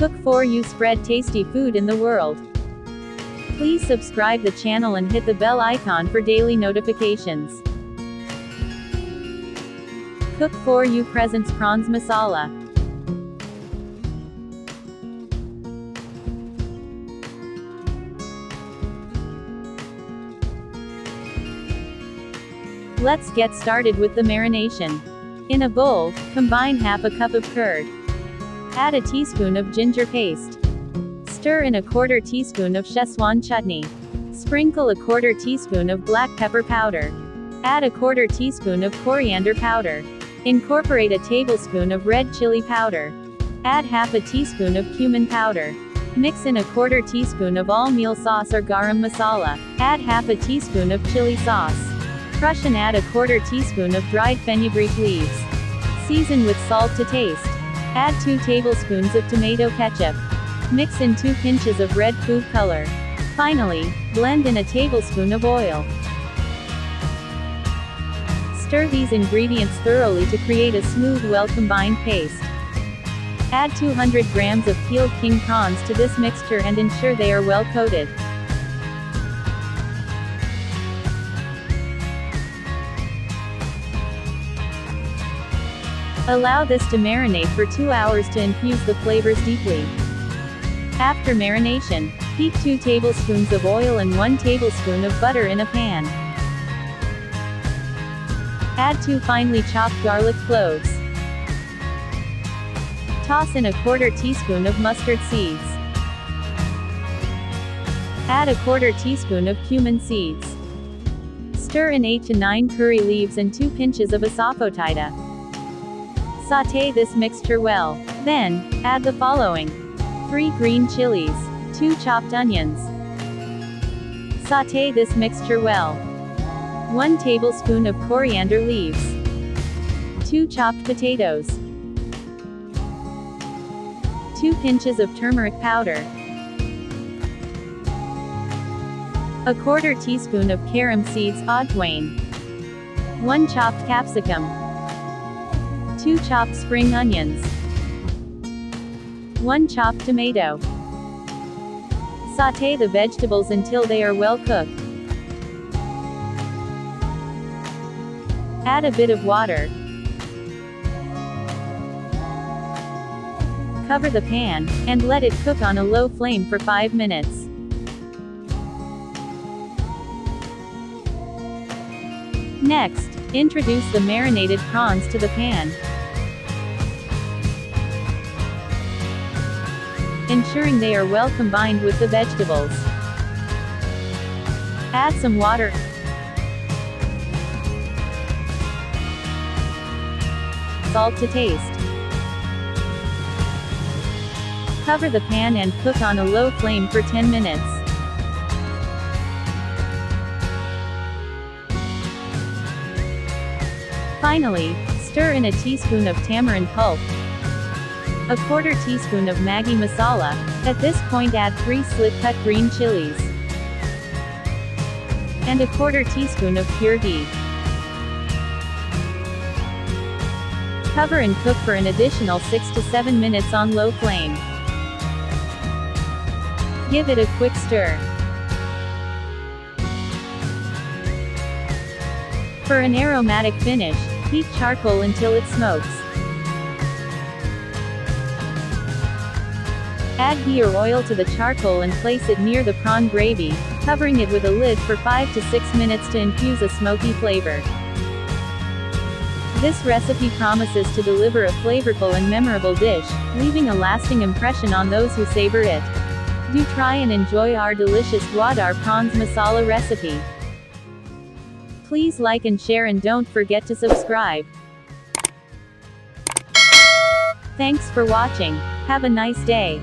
Cook for you, spread tasty food in the world. Please subscribe the channel and hit the bell icon for daily notifications. Cook for you presents prawns masala. Let's get started with the marination. In a bowl, combine half a cup of curd. Add a teaspoon of ginger paste. Stir in a quarter teaspoon of schezwan chutney. Sprinkle a quarter teaspoon of black pepper powder. Add a quarter teaspoon of coriander powder. Incorporate a tablespoon of red chilli powder. Add half a teaspoon of cumin powder. Mix in a quarter teaspoon of all-meal sauce or garam masala. Add half a teaspoon of chili sauce. Crush and add a quarter teaspoon of dried fenugreek leaves. Season with salt to taste. Add 2 tablespoons of tomato ketchup. Mix in 2 pinches of red food color. Finally, blend in a tablespoon of oil. Stir these ingredients thoroughly to create a smooth, well-combined paste. Add 200 grams of peeled king prawns to this mixture and ensure they are well coated. Allow this to marinate for 2 hours to infuse the flavors deeply. After marination, heat 2 tablespoons of oil and 1 tablespoon of butter in a pan. Add 2 finely chopped garlic cloves. Toss in a quarter teaspoon of mustard seeds. Add a quarter teaspoon of cumin seeds. Stir in 8 to 9 curry leaves and 2 pinches of asafoetida. Sauté this mixture well. Then, add the following: 3 green chilies, 2 chopped onions. Sauté this mixture well. 1 tablespoon of coriander leaves. 2 chopped potatoes. 2 pinches of turmeric powder. A quarter teaspoon of carom seeds, ajoin. 1 chopped capsicum. 2 chopped spring onions. 1 chopped tomato. Sauté the vegetables until they are well cooked. Add a bit of water. Cover the pan, and let it cook on a low flame for 5 minutes. Next, introduce the marinated prawns to the pan. Ensuring they are well combined with the vegetables. Add some water. Salt to taste. Cover the pan and cook on a low flame for 10 minutes. Finally, stir in a teaspoon of tamarind pulp, a quarter teaspoon of Maggi masala. At this point add 3 slit-cut green chilies, and a quarter teaspoon of pure ghee. Cover and cook for an additional 6 to 7 minutes on low flame. Give it a quick stir. For an aromatic finish, heat charcoal until it smokes. Add ghee or oil to the charcoal and place it near the prawn gravy, covering it with a lid for 5 to 6 minutes to infuse a smoky flavor. This recipe promises to deliver a flavorful and memorable dish, leaving a lasting impression on those who savor it. Do try and enjoy our delicious Dhuadaar prawns masala recipe. Please like and share and don't forget to subscribe. Thanks for watching. Have a nice day.